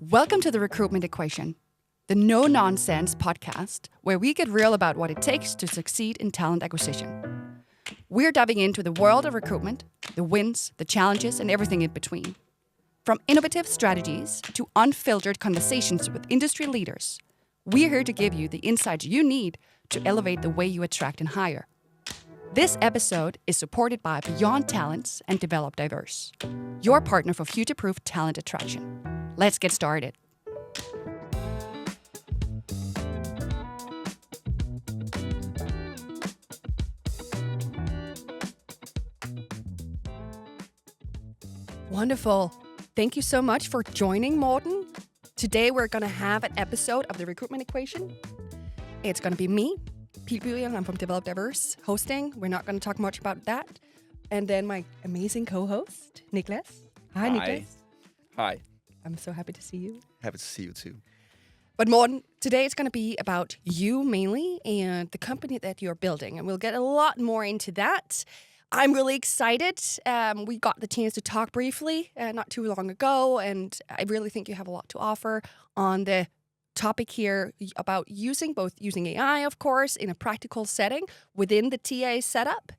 Welcome to the Recruitment Equation, the no-nonsense podcast where we get real about what it takes to succeed in talent acquisition. We're diving into the world of recruitment, the wins, the challenges, and everything in between. From innovative strategies to unfiltered conversations with industry leaders, we're here to give you the insights you need to elevate the way you attract and hire. This episode is supported by Beyond Talents and Develop Diverse, your partner for future-proof talent attraction. Let's get started. Wonderful. Thank you so much for joining, Morten. Today we're going to have an episode of the Recruitment Equation. It's going to be me, Byriel, I'm from Develop Diverse, hosting. We're not going to talk much about that. And then my amazing co-host, Nicklas. Hi, Nicklas. Hi. I'm so happy to see you. Happy to see you too. But Morten, today it's going to be about you mainly and the company that you're building. And we'll get a lot more into that. I'm really excited. We got the chance to talk briefly not too long ago. And I really think you have a lot to offer on the topic here about using AI, of course, in a practical setting within the TA setup,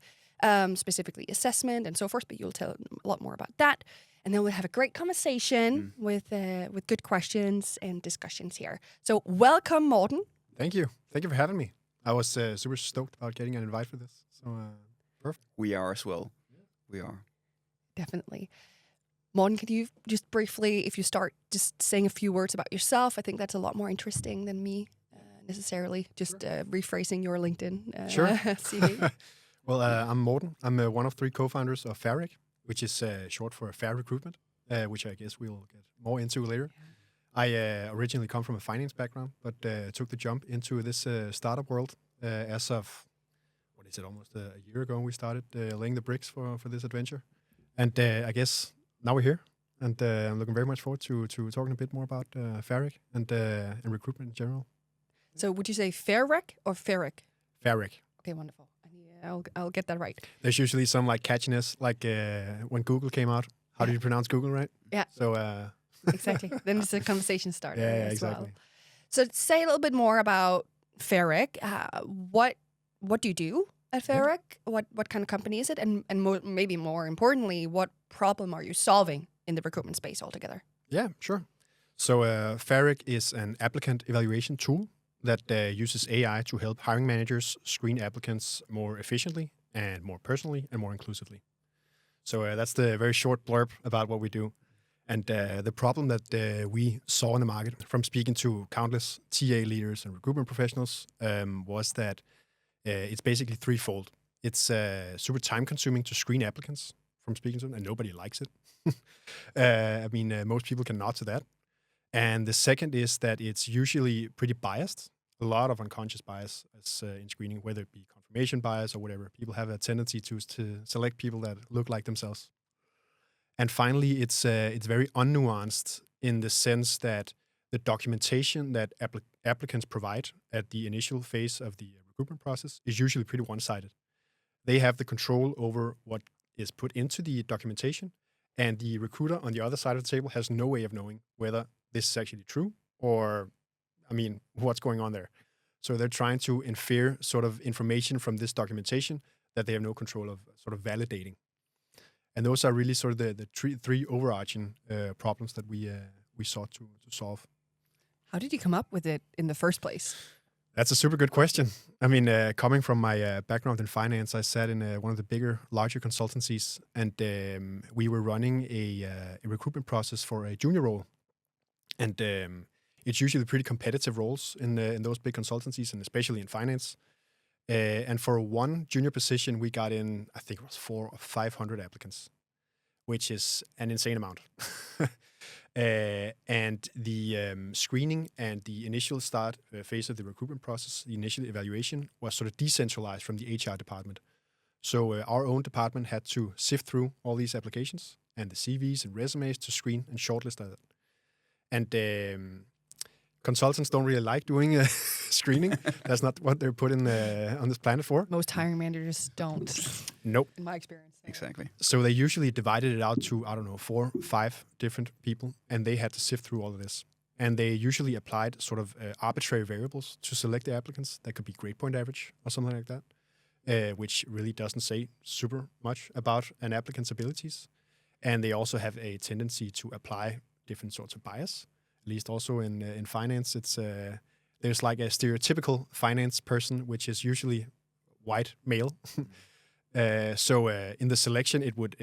specifically assessment and so forth. But you'll tell a lot more about that. And then we'll have a great conversation with good questions and discussions here. So welcome, Morten. Thank you. Thank you for having me. I was super stoked about getting an invite for this. So perfect. We are as well. We are. Definitely. Morten, could you just briefly, if you start just saying a few words about yourself, I think that's a lot more interesting than me necessarily just rephrasing your LinkedIn Sure. CV. Well, I'm Morten. I'm one of 3 co-founders of Fairec, which is short for Fair Recruitment, which I guess we'll get more into later. I originally come from a finance background, but took the jump into this startup world as of, almost a year ago we started laying the bricks for this adventure. And I guess now we're here, and I'm looking very much forward to talking a bit more about Fairec and recruitment in general. So would you say Fairec or Fairec? Fairec. Okay, wonderful. I'll get that right. There's usually some catchiness, when Google came out. How do you pronounce Google, right? Yeah. So exactly. Then it's a conversation starter as exactly. well. So say a little bit more about Fairec. What do you do at Fairec? Yeah. What kind of company is it? And maybe more importantly, what problem are you solving in the recruitment space altogether? Yeah, sure. So Fairec is an applicant evaluation tool that uses AI to help hiring managers screen applicants more efficiently and more personally and more inclusively. So that's the very short blurb about what we do. And the problem that we saw in the market from speaking to countless TA leaders and recruitment professionals was that it's basically threefold. It's super time-consuming to screen applicants from speaking to them, and nobody likes it. Most people can nod to that. And the second is that it's usually pretty biased. A lot of unconscious bias in screening, whether it be confirmation bias or whatever. People have a tendency to select people that look like themselves. And finally, it's very unnuanced in the sense that the documentation that applicants provide at the initial phase of the recruitment process is usually pretty one-sided. They have the control over what is put into the documentation, and the recruiter on the other side of the table has no way of knowing whether this is actually true or, what's going on there. So they're trying to infer sort of information from this documentation that they have no control of sort of validating. And those are really sort of the three overarching problems that we sought to solve. How did you come up with it in the first place? That's a super good question. Coming from my background in finance, I sat in one of the larger consultancies, and we were running a recruitment process for a junior role. And it's usually pretty competitive roles in those big consultancies, and especially in finance. And for one junior position, we got in, I think it was 400 or 500 applicants, which is an insane amount. And the screening and the initial start phase of the recruitment process, the initial evaluation, was sort of decentralized from the HR department. So our own department had to sift through all these applications and the CVs and resumes to screen and shortlist that. And consultants don't really like doing screening. That's not what they're put on this planet for. Most hiring managers don't. Nope. in my experience. Exactly. So they usually divided it out to, I don't know, 4, 5 different people, and they had to sift through all of this. And they usually applied sort of arbitrary variables to select the applicants. That could be grade point average or something like that, which really doesn't say super much about an applicant's abilities. And they also have a tendency to apply different sorts of bias. At least also in finance, it's there's like a stereotypical finance person, which is usually white male. So in the selection, it would,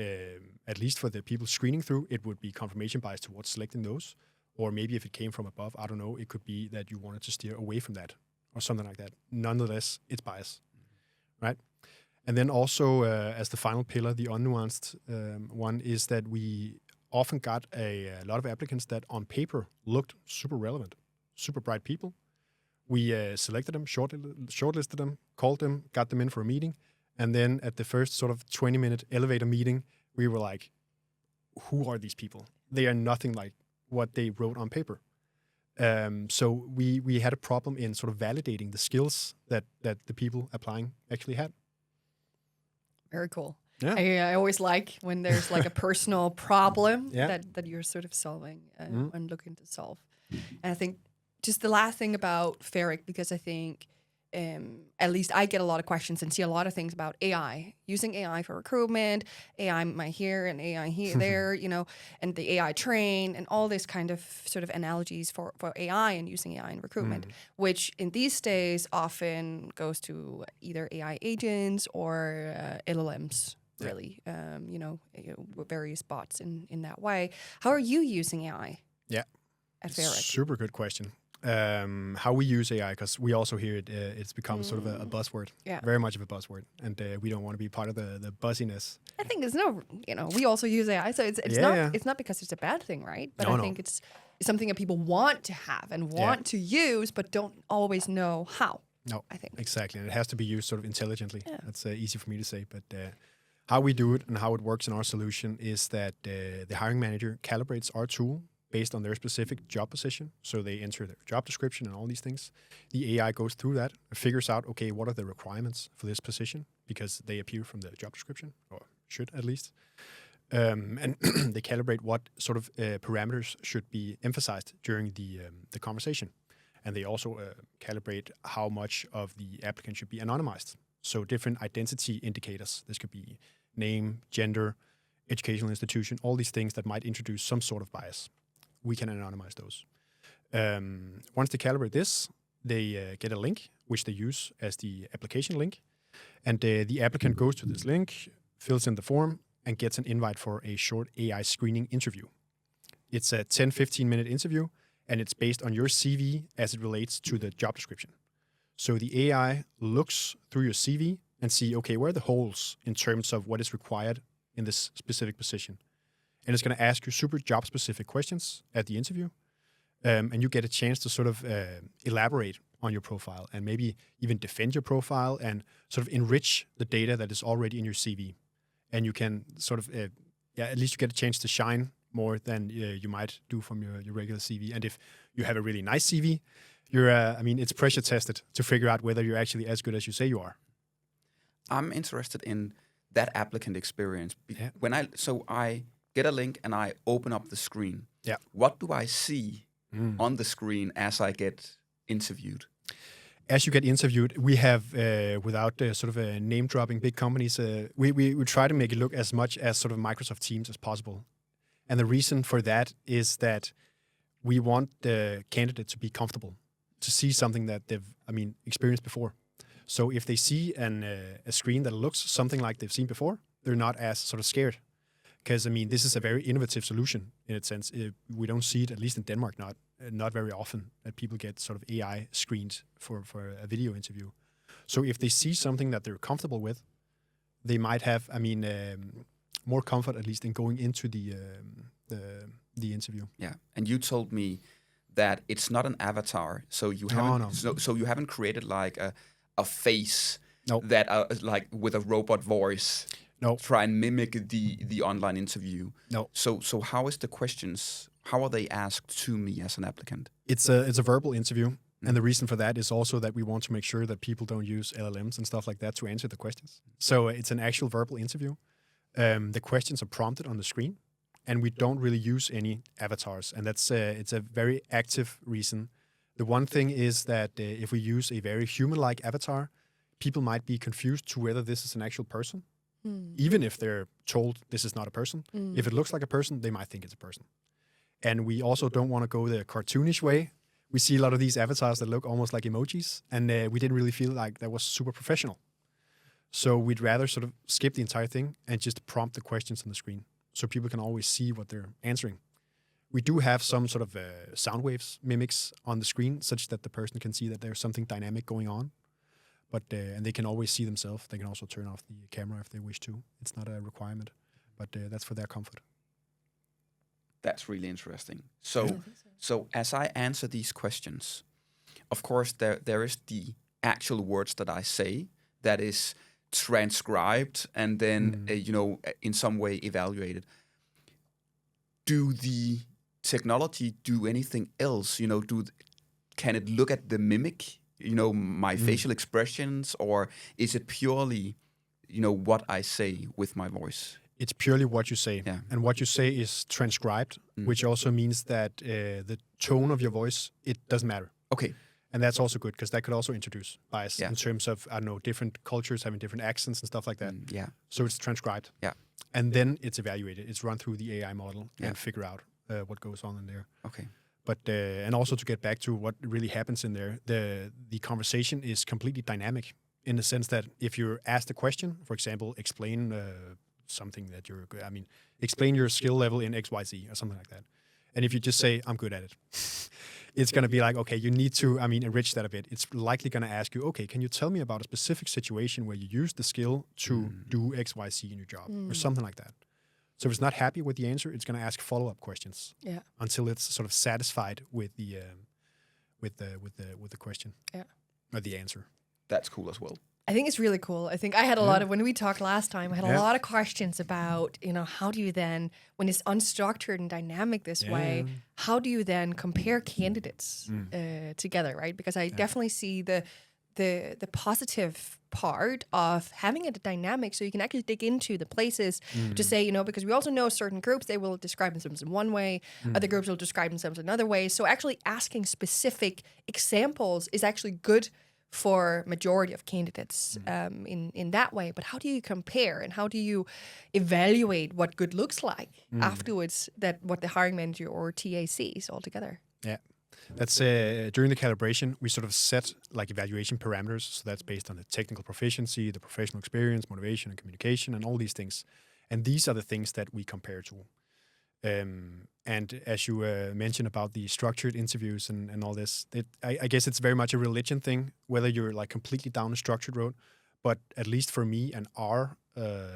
at least for the people screening through, it would be confirmation bias towards selecting those. Or maybe if it came from above, I don't know, it could be that you wanted to steer away from that or something like that. Nonetheless, it's bias, right? And then also, as the final pillar, the unnuanced one is that we often got a lot of applicants that on paper looked super relevant, super bright people. We selected them, shortlisted them, called them, got them in for a meeting. And then at the first sort of 20-minute elevator meeting, we were like, who are these people? They are nothing like what they wrote on paper. So we had a problem in sort of validating the skills that the people applying actually had. Very cool. Yeah. I always like when there's like a personal problem Yeah. that you're sort of solving and looking to solve. And I think just the last thing about Fairec, because I think at least I get a lot of questions and see a lot of things about AI, using AI for recruitment, AI here and AI there, and the AI train and all this kind of sort of analogies for AI and using AI in recruitment, which in these days often goes to either AI agents or LLMs. Really, various bots in that way. How are you using AI? Yeah, at Fairec? Super good question. How we use AI, because we also hear it, it's become sort of a buzzword, very much of a buzzword, and we don't want to be part of the buzziness. I think there's no, we also use AI, so it's not because it's a bad thing, right? But I think it's something that people want to have and want to use, but don't always know how. No, I think exactly, and it has to be used sort of intelligently. Yeah. That's easy for me to say, but how we do it and how it works in our solution is that the hiring manager calibrates our tool based on their specific job position. So they enter their job description and all these things. The AI goes through that, figures out, okay, what are the requirements for this position? Because they appear from the job description, or should at least. And they calibrate what sort of parameters should be emphasized during the conversation. And they also calibrate how much of the applicant should be anonymized. So different identity indicators. This could be name, gender, educational institution, all these things that might introduce some sort of bias. We can anonymize those. Once they calibrate this, they get a link, which they use as the application link. And the applicant goes to this link, fills in the form, and gets an invite for a short AI screening interview. It's a 10, 15-minute interview, and it's based on your CV as it relates to the job description. So the AI looks through your CV and see, okay, where are the holes in terms of what is required in this specific position? And it's going to ask you super job-specific questions at the interview. And you get a chance to sort of elaborate on your profile and maybe even defend your profile and sort of enrich the data that is already in your CV. And you can sort of, at least you get a chance to shine more than you might do from your regular CV. And if you have a really nice CV, it's pressure tested to figure out whether you're actually as good as you say you are. I'm interested in that applicant experience. When I get a link and I open up the screen. Yeah. What do I see on the screen as I get interviewed? As you get interviewed, we have, without sort of name-dropping big companies, we try to make it look as much as sort of Microsoft Teams as possible. And the reason for that is that we want the candidate to be comfortable, to see something that they've, experienced before. So if they see a screen that looks something like they've seen before, they're not as sort of scared. Because, this is a very innovative solution in a sense. We don't see it, at least in Denmark, not very often, that people get sort of AI screened for a video interview. So if they see something that they're comfortable with, they might have, more comfort, at least, in going into the interview. Yeah, and you told me that it's not an avatar, so you haven't, so you haven't created like a face that like with a robot voice. No. Try and mimic the online interview. No. So how is the questions? How are they asked to me as an applicant? It's a verbal interview. And the reason for that is also that we want to make sure that people don't use LLMs and stuff like that to answer the questions. So it's an actual verbal interview. The questions are prompted on the screen, and we don't really use any avatars. And that's it's a very active reason. The one thing is that if we use a very human-like avatar, people might be confused to whether this is an actual person, even if they're told this is not a person. If it looks like a person, they might think it's a person. And we also don't want to go the cartoonish way. We see a lot of these avatars that look almost like emojis, and we didn't really feel like that was super professional. So we'd rather sort of skip the entire thing and just prompt the questions on the screen so people can always see what they're answering. We do have some sort of sound waves mimics on the screen such that the person can see that there's something dynamic going on. But and they can always see themselves. They can also turn off the camera if they wish to. It's not a requirement, but that's for their comfort. That's really interesting. So as I answer these questions, of course, there is the actual words that I say that is transcribed and then, in some way evaluated. Do the technology do anything else? Can it look at the mimic, my facial expressions, or is it purely, what I say with my voice? It's purely what you say. Yeah. And what you say is transcribed, which also means that the tone of your voice, it doesn't matter. Okay. And that's also good because that could also introduce bias in terms of, different cultures having different accents and stuff like that. So it's transcribed. Yeah. And then it's evaluated. It's run through the AI model and figure out what goes on in there. Okay. But and also to get back to what really happens in there, the conversation is completely dynamic in the sense that if you're asked a question, for example, explain something that explain your skill level in XYZ or something like that. And if you just say, I'm good at it, it's going to be like, okay, you need to, enrich that a bit. It's likely going to ask you, okay, can you tell me about a specific situation where you use the skill to do XYZ in your job or something like that? So if it's not happy with the answer, it's going to ask follow-up questions until it's sort of satisfied with the question or the answer. That's cool as well. I think it's really cool. I think I had a lot of, when we talked last time, I had a lot of questions about, how do you then, when it's unstructured and dynamic this way, how do you then compare candidates together, right? Because I definitely see the positive part of having it dynamic so you can actually dig into the places to say, because we also know certain groups, they will describe themselves in one way, other groups will describe themselves another way. So actually asking specific examples is actually good for majority of candidates in that way. But how do you compare and how do you evaluate what good looks like afterwards, that what the hiring manager or TA sees altogether? Yeah. That's during the calibration, we sort of set like evaluation parameters. So that's based on the technical proficiency, the professional experience, motivation and communication, and all these things. And these are the things that we compare to. And as you mentioned about the structured interviews and all this, I guess it's very much a religion thing, whether you're like completely down a structured road. But at least for me and our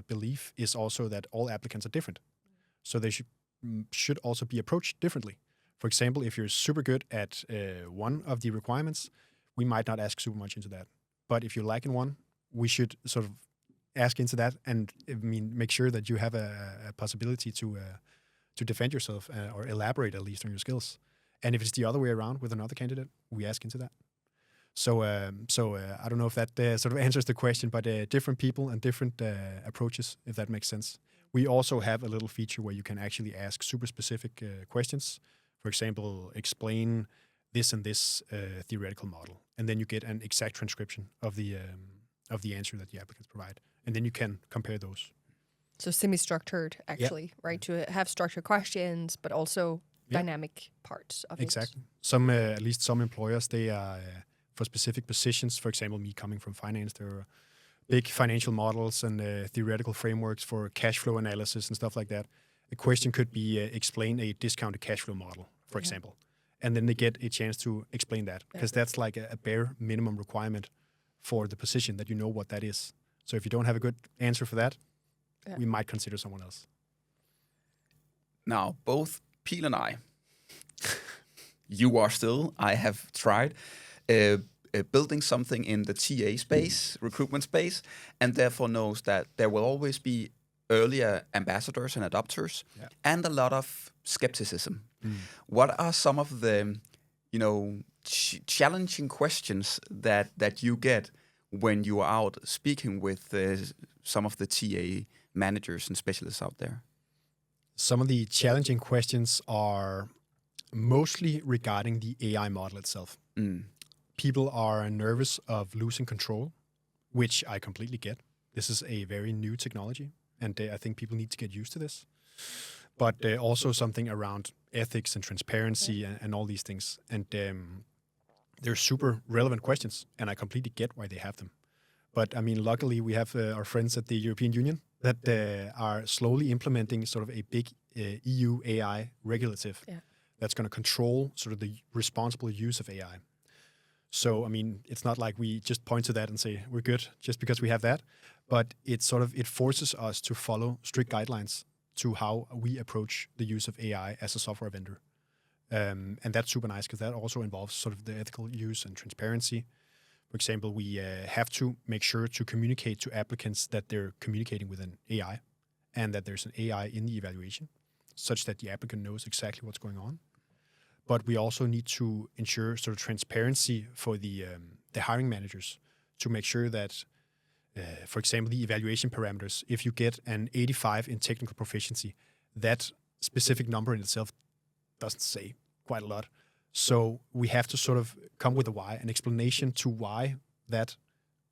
belief is also that all applicants are different. So they should also be approached differently. For example, if you're super good at one of the requirements, we might not ask super much into that. But if you lack in one, we should sort of ask into that and make sure that you have a possibility to defend yourself or elaborate at least on your skills. And if it's the other way around with another candidate, we ask into that. So I don't know if that sort of answers the question, but different people and different approaches, if that makes sense. We also have a little feature where you can actually ask super specific questions. For example, explain this and this theoretical model, and then you get an exact transcription of the answer that the applicants provide, and then you can compare those. So semi-structured, actually, right? To have structured questions, but also dynamic parts of it. Exactly. Some, at least some employers, they are for specific positions. For example, me coming from finance, there are big financial models and theoretical frameworks for cash flow analysis and stuff like that. A question could be explain a discounted cash flow model, for example, and then they get a chance to explain that because that's like a bare minimum requirement for the position that you know what that is. So if you don't have a good answer for that, we might consider someone else. Now, both Pil and I, I have tried building something in the TA space, recruitment space, and therefore knows that there will always be earlier ambassadors and adopters and a lot of skepticism. What are some of the, challenging questions that you get when you are out speaking with some of the TA managers and specialists out there? Some of the challenging questions are mostly regarding the AI model itself. People are nervous of losing control, which I completely get. This is a very new technology, and I think people need to get used to this. But also something around ethics and transparency and all these things. And they're super relevant questions, and I completely get why they have them. But I mean, luckily, we have our friends at the European Union that are slowly implementing sort of a big EU AI regulative that's going to control sort of the responsible use of AI. So, I mean, it's not like we just point to that and say, we're good just because we have that. But it forces us to follow strict guidelines to how we approach the use of AI as a software vendor. And that's super nice because that also involves sort of the ethical use and transparency. For example, we have to make sure to communicate to applicants that they're communicating with an AI and that there's an AI in the evaluation, such that the applicant knows exactly what's going on. But we also need to ensure sort of transparency for the hiring managers to make sure that, for example, the evaluation parameters, if you get an 85 in technical proficiency, that specific number in itself doesn't say quite a lot. So we have to sort of come with a why, an explanation to why that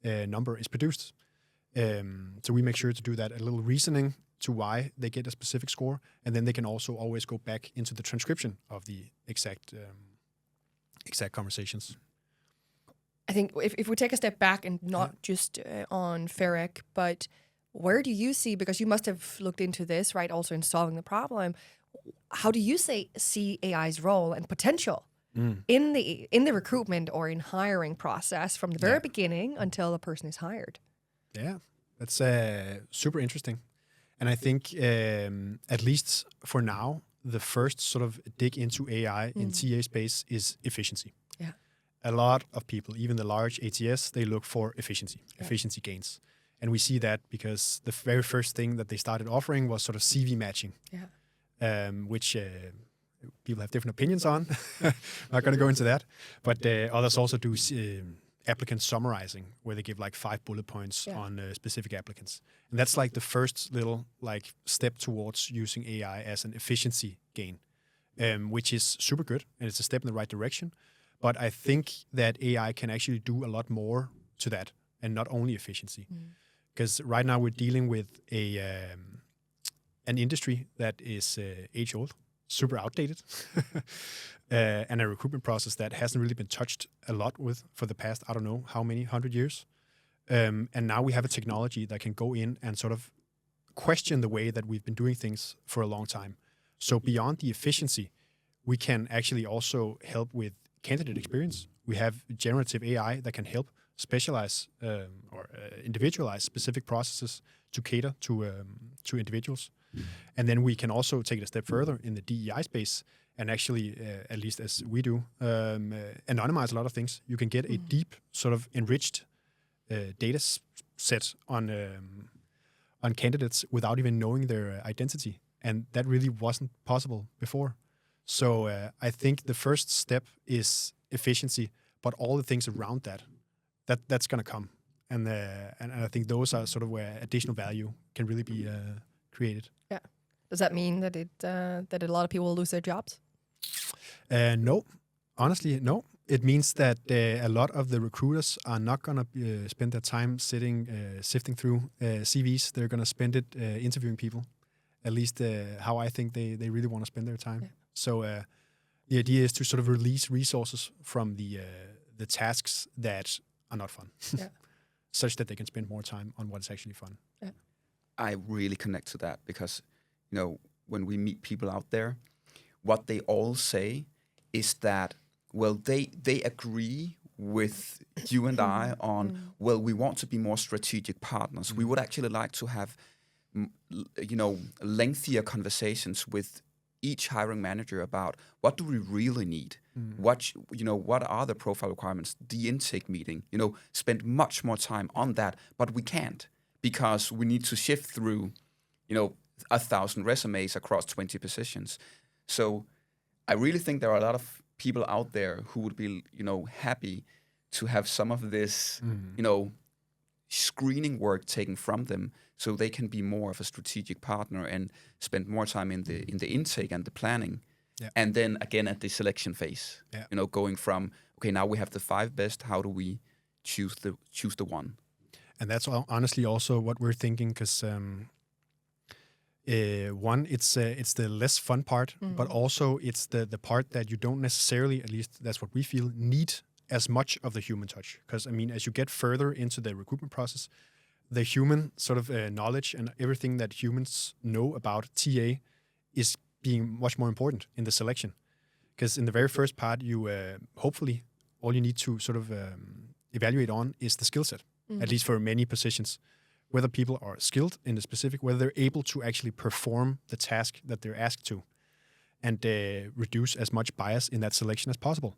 number is produced. So we make sure to do that, a little reasoning to why they get a specific score, and then they can also always go back into the transcription of the exact conversations. I think if we take a step back and not just on Fairec, but where do you see, because you must have looked into this, right, also in solving the problem, how do you see AI's role and potential in the recruitment or in hiring process from the very beginning until a person is hired? Yeah, that's super interesting. And I think, at least for now, the first sort of dig into AI in TA space is efficiency. Yeah. A lot of people, even the large ATS, they look for efficiency gains. And we see that because the very first thing that they started offering was sort of CV matching, which people have different opinions on. Not going to go into that. But others also do applicant summarizing, where they give like 5 bullet points on specific applicants. And that's like the first little like step towards using AI as an efficiency gain, which is super good. And it's a step in the right direction. But I think that AI can actually do a lot more to that, and not only efficiency. Because right now we're dealing with an industry that is age-old, super outdated, and a recruitment process that hasn't really been touched a lot with for the past, I don't know how many 100 years. And now we have a technology that can go in and sort of question the way that we've been doing things for a long time. So beyond the efficiency, we can actually also help with candidate experience. We have generative AI that can help specialize or individualize specific processes to cater to individuals. And then we can also take it a step further in the DEI space and actually, at least as we do, anonymize a lot of things. You can get a deep, sort of enriched data set on candidates without even knowing their identity. And that really wasn't possible before. So I think the first step is efficiency, but all the things around that's going to come. And I think those are sort of where additional value can really be created. Yeah. Does that mean that that a lot of people will lose their jobs? No. Honestly, no. It means that a lot of the recruiters are not going to spend their time sifting through CVs. They're going to spend it interviewing people. At least how I think they really want to spend their time. Yeah. So the idea is to sort of release resources from the tasks that are not fun, such that they can spend more time on what is actually fun. Yeah. I really connect to that because, when we meet people out there, what they all say is that, well, they agree with you and I on, well, we want to be more strategic partners. We would actually like to have, lengthier conversations with each hiring manager about what do we really need? What are the profile requirements? The intake meeting, spend much more time on that, but we can't because we need to shift through, 1,000 resumes across 20 positions. So I really think there are a lot of people out there who would be, happy to have some of this, screening work taken from them, so they can be more of a strategic partner and spend more time in the intake and the planning, and then again at the selection phase. Going from now we have the 5 best. How do we choose the one? And that's honestly also what we're thinking, because one, it's the less fun part, but also it's the part that you don't necessarily, at least that's what we feel, need as much of the human touch. Because, as you get further into the recruitment process, the human sort of knowledge and everything that humans know about TA is being much more important in the selection. Because in the very first part, you hopefully all you need to sort of evaluate on is the skill set, at least for many positions. Whether people are skilled in the specific, whether they're able to actually perform the task that they're asked to, and reduce as much bias in that selection as possible.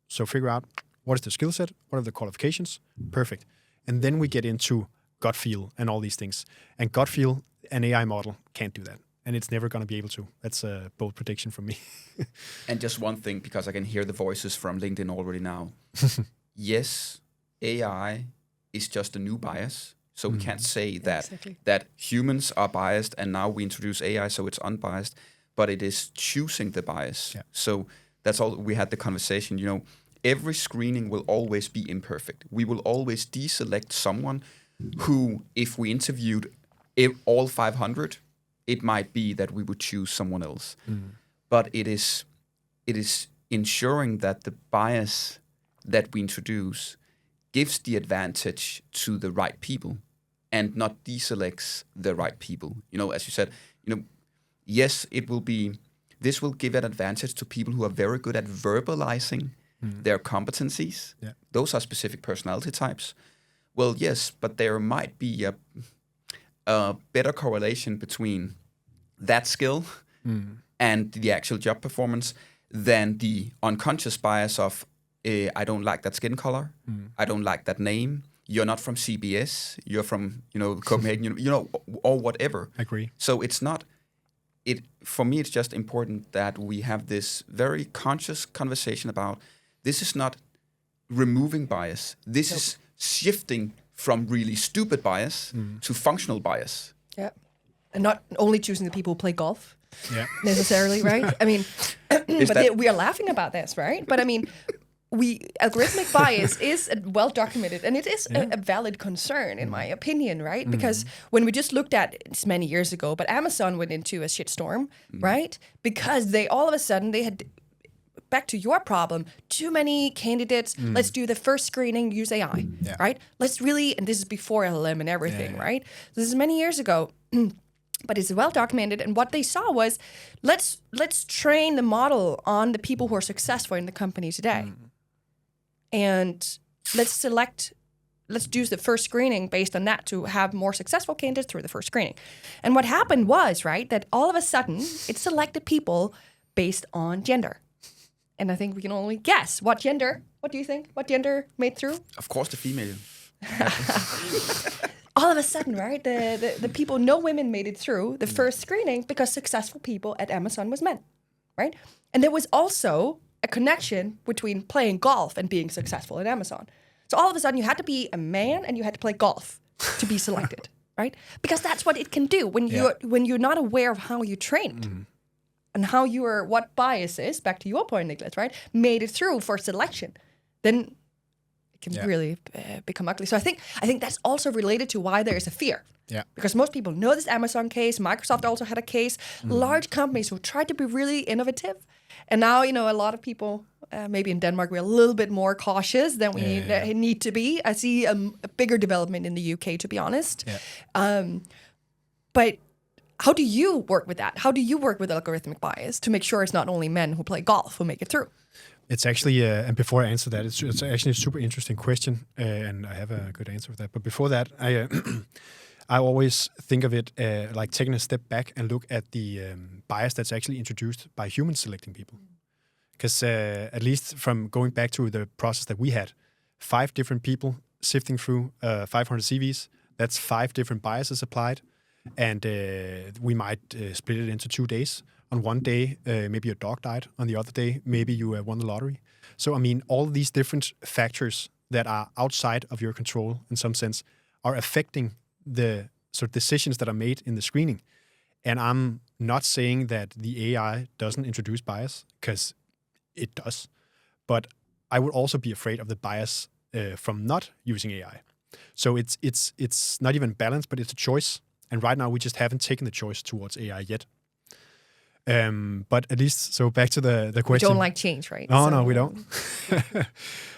So figure out what is the skill set, what are the qualifications, perfect. And then we get into gut feel and all these things. And gut feel, an AI model can't do that. And it's never going to be able to. That's a bold prediction from me. And just one thing, because I can hear the voices from LinkedIn already now. Yes, AI is just a new bias. So we can't say that humans are biased and now we introduce AI so it's unbiased, but it is choosing the bias. Yeah. So that's all. We had the conversation, every screening will always be imperfect. We will always deselect someone who, if we interviewed all 500, it might be that we would choose someone else. But it is ensuring that the bias that we introduce gives the advantage to the right people and not deselects the right people. As you said, yes, this will give an advantage to people who are very good at verbalizing their competencies. Yeah. Those are specific personality types. Well, yes, but there might be a better correlation between that skill and the actual job performance than the unconscious bias of, I don't like that skin color, I don't like that name, you're not from CBS, you're from, Copenhagen, or whatever. I agree. So it's not, for me, it's just important that we have this very conscious conversation about, this is not removing bias. This is shifting from really stupid bias to functional bias. Yeah. And not only choosing the people who play golf necessarily, right? We are laughing about this, right? But algorithmic bias is well documented, and it is a valid concern, in my opinion, right? Because when we just looked at it's many years ago, but Amazon went into a shitstorm, right? Because they all of a sudden they had, back to your problem, too many candidates. Let's do the first screening, use AI, right? Let's really, and this is before LLM and everything, right? This is many years ago. But it's well documented, and what they saw was, let's train the model on the people who are successful in the company today, and let's do the first screening based on that to have more successful candidates through the first screening. And what happened was, right, that all of a sudden it selected people based on gender, and I think we can only guess what gender. What do you think? What gender made through? Of course, the female. All of a sudden, right, the people, no women made it through the first screening because successful people at Amazon was men, right? And there was also a connection between playing golf and being successful at Amazon. So all of a sudden, you had to be a man and you had to play golf to be selected, right? Because that's what it can do when you're not aware of how you trained and how what bias is, back to your point, Nicklas, right, made it through for selection. Then can really become ugly. So I think that's also related to why there is a fear. Yeah. Because most people know this Amazon case. Microsoft also had a case. Large companies who tried to be really innovative. And now, a lot of people, maybe in Denmark, we're a little bit more cautious than we need to be. I see a bigger development in the UK, to be honest. Yeah. But how do you work with that? How do you work with algorithmic bias to make sure it's not only men who play golf who make it through? It's actually, and before I answer that, it's actually a super interesting question, and I have a good answer for that. But before that, I always think of it like taking a step back and look at the bias that's actually introduced by humans selecting people. Because at least from going back to the process that we had, 5 different people sifting through 500 CVs, that's 5 different biases applied. And we might split it into 2 days. On one day, maybe your dog died. On the other day, maybe you won the lottery. So, I mean, all these different factors that are outside of your control, in some sense, are affecting the sort of decisions that are made in the screening. And I'm not saying that the AI doesn't introduce bias, because it does. But I would also be afraid of the bias from not using AI. So it's not even balanced, but it's a choice. And right now, we just haven't taken the choice towards AI yet. But at least, so back to the question. We don't like change, right? No, we don't.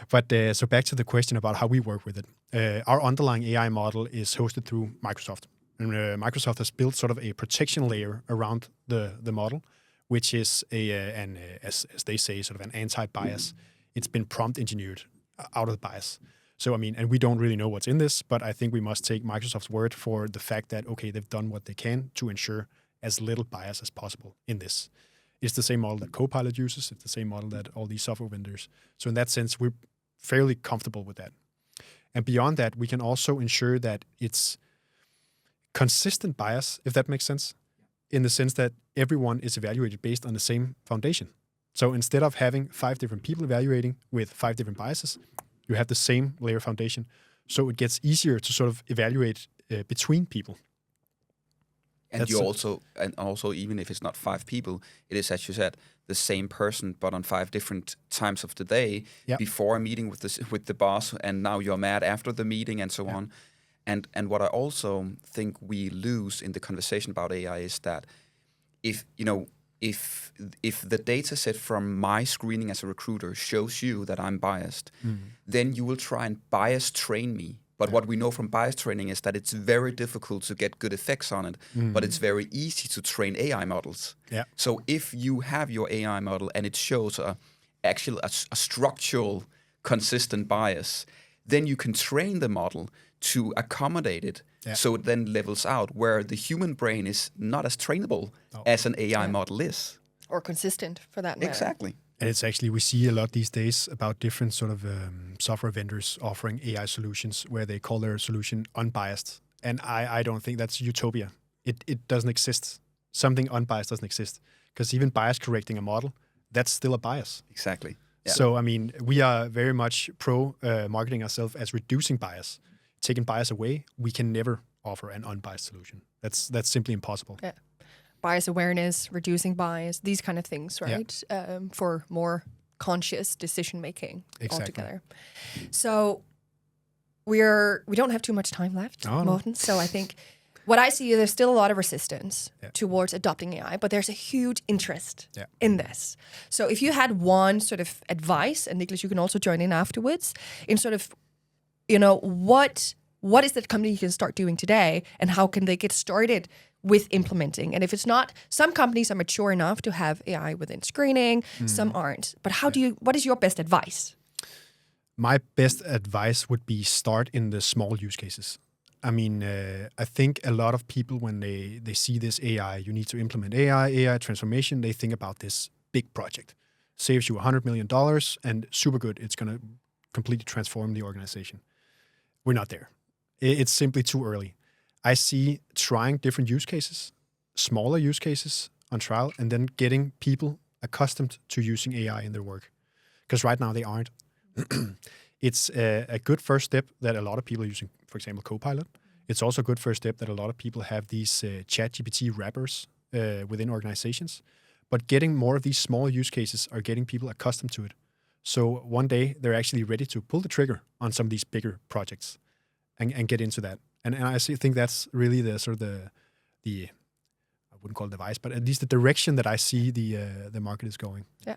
But so back to the question about how we work with it. Our underlying AI model is hosted through Microsoft. And Microsoft has built sort of a protection layer around the model, which is as they say, sort of an anti-bias. It's been prompt engineered out of the bias. So, I mean, and we don't really know what's in this, but I think we must take Microsoft's word for the fact that, okay, they've done what they can to ensure as little bias as possible in this. It's the same model that Copilot uses. It's the same model that all these software vendors. So in that sense, we're fairly comfortable with that. And beyond that, we can also ensure that it's consistent bias, if that makes sense, in the sense that everyone is evaluated based on the same foundation. So instead of having 5 different people evaluating with 5 different biases, you have the same layer foundation. So it gets easier to sort of evaluate between people. And also, even if it's not 5 people, it is, as you said, the same person, but on 5 different times of the day, before a meeting with the boss, and now you're mad after the meeting, and so on. And what I also think we lose in the conversation about AI is that if the data set from my screening as a recruiter shows you that I'm biased, then you will try and bias train me. But what we know from bias training is that it's very difficult to get good effects on it, but it's very easy to train AI models. Yeah. So if you have your AI model and it shows actually a structural, consistent bias, then you can train the model to accommodate it, so it then levels out, where the human brain is not as trainable as an AI model is. Or consistent, for that matter. Exactly. And it's actually, we see a lot these days about different sort of software vendors offering AI solutions where they call their solution unbiased. And I don't think that's utopia. It doesn't exist. Something unbiased doesn't exist. Because even bias correcting a model, that's still a bias. Exactly. Yeah. So, I mean, we are very much pro marketing ourselves as reducing bias. Taking bias away, we can never offer an unbiased solution. That's simply impossible. Yeah. Bias awareness, reducing bias, these kind of things, right? Yeah. For more conscious decision making altogether. So we don't have too much time left, Morten. So I think what I see, there's still a lot of resistance towards adopting AI, but there's a huge interest in this. So if you had one sort of advice, and Nicklas, you can also join in afterwards, in sort of, what is that company can start doing today, and how can they get started with implementing? And if it's not, some companies are mature enough to have AI within screening, some aren't. But what is your best advice? My best advice would be start in the small use cases. I mean, I think a lot of people, when they see this AI, you need to implement AI transformation, they think about this big project. Saves you $100 million and super good. It's going to completely transform the organization. We're not there. It's simply too early. I see trying different use cases, smaller use cases on trial, and then getting people accustomed to using AI in their work. Because right now they aren't. It's a good first step that a lot of people are using, for example, Copilot. It's also a good first step that a lot of people have these ChatGPT wrappers within organizations. But getting more of these small use cases are getting people accustomed to it. So one day they're actually ready to pull the trigger on some of these bigger projects and get into that. And I think that's really the sort of the I wouldn't call it device, but at least the direction that I see the market is going. Yeah,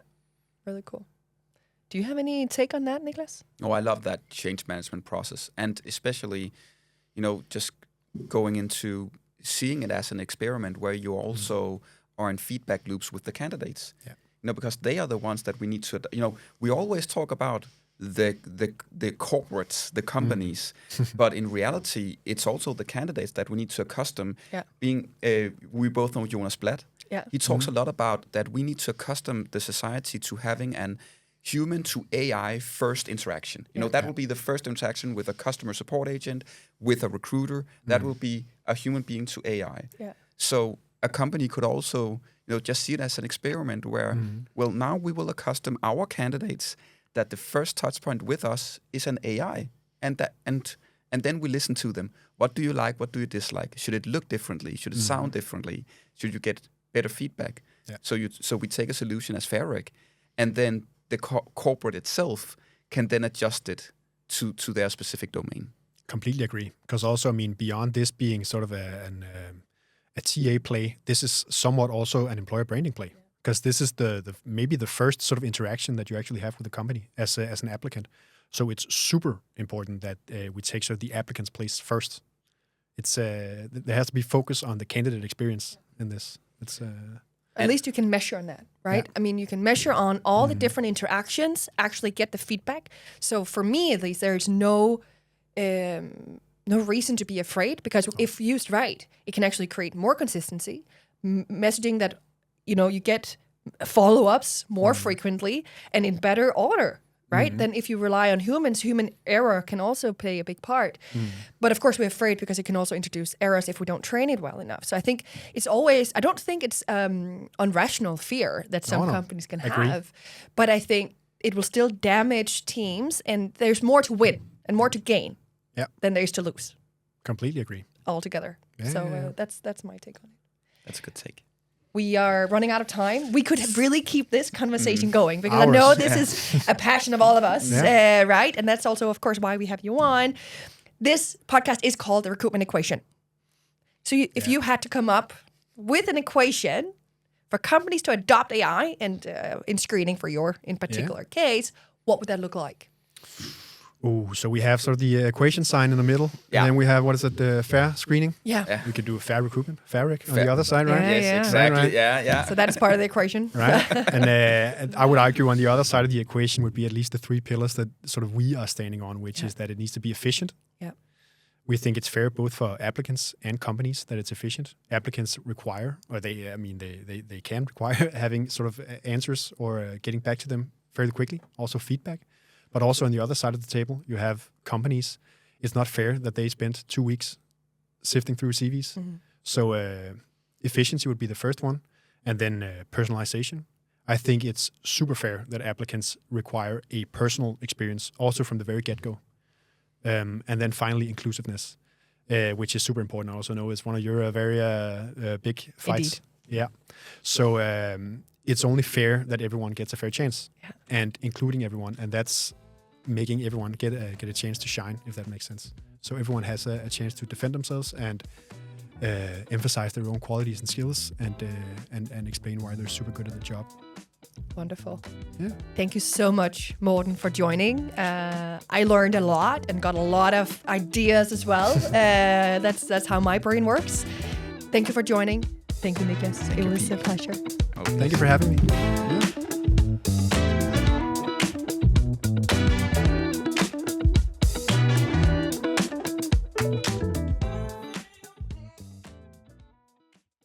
really cool. Do you have any take on that, Nicklas? Oh, I love that change management process, and especially, just going into seeing it as an experiment where you also are in feedback loops with the candidates. Yeah. Because they are the ones that we need to. We always talk about the corporates, the companies, but in reality, it's also the candidates that we need to accustom. Yeah. Being, we both know Jonas Blatt. Yeah. He talks a lot about that we need to accustom the society to having an human to AI first interaction. You know, that will be the first interaction with a customer support agent, with a recruiter. That will be a human being to AI. Yeah. So a company could also, just see it as an experiment where, well, now we will accustom our candidates that the first touch point with us is an AI, and then we listen to them. What do you like? What do you dislike? Should it look differently? Should it sound differently? Should you get better feedback? Yeah. So we take a solution as Fairec, and then the corporate itself can then adjust it to their specific domain. Completely agree. Because also, I mean, beyond this being sort of a TA play, this is somewhat also an employer branding play. Because this is the maybe the first sort of interaction that you actually have with the company as an applicant. So it's super important that we take sort of the applicant's place first. It's there has to be focus on the candidate experience in this. It's at least you can measure on that, right? Yeah. I mean, you can measure on all the different interactions, actually get the feedback. So for me, at least, there's no reason to be afraid, because if used right, it can actually create more consistency, messaging that, you get follow-ups more frequently and in better order, right? Then if you rely on humans, human error can also play a big part. But of course, we're afraid because it can also introduce errors if we don't train it well enough. So I think I don't think it's unrational fear that some companies can have, but I think it will still damage teams, and there's more to win and more to gain than there is to lose. Completely agree. Altogether. Yeah. So that's my take on it. That's a good take. We are running out of time. We could really keep this conversation going, because I know this is a passion of all of us, right? And that's also, of course, why we have you on. This podcast is called the Recruitment Equation. So if you had to come up with an equation for companies to adopt AI and in screening for your in particular case, what would that look like? Oh, so we have sort of the equation sign in the middle, and then we have, fair screening? Yeah. We could do a fair recruitment, Fairec on the other side, right? Yes, exactly. Right. Yeah. So that's part of the equation. Right. And I would argue on the other side of the equation would be at least the three pillars that sort of we are standing on, which is that it needs to be efficient. Yeah. We think it's fair both for applicants and companies that it's efficient. Applicants require, or they can require having sort of answers or getting back to them fairly quickly, also feedback. But also on the other side of the table, you have companies. It's not fair that they spent 2 weeks sifting through CVs. So efficiency would be the first one. And then personalization. I think it's super fair that applicants require a personal experience also from the very get-go. And then finally, inclusiveness, which is super important. I also know it's one of your very big fights. Indeed. Yeah. So it's only fair that everyone gets a fair chance, and including everyone. And that's making everyone get a chance to shine, if that makes sense. So everyone has a chance to defend themselves and emphasize their own qualities and skills, and explain why they're super good at the job. Wonderful. Yeah. Thank you so much, Morten, for joining. I learned a lot and got a lot of ideas as well. That's how my brain works. Thank you for joining. Thank you, Nicklas. It was a pleasure. Thank you for having me.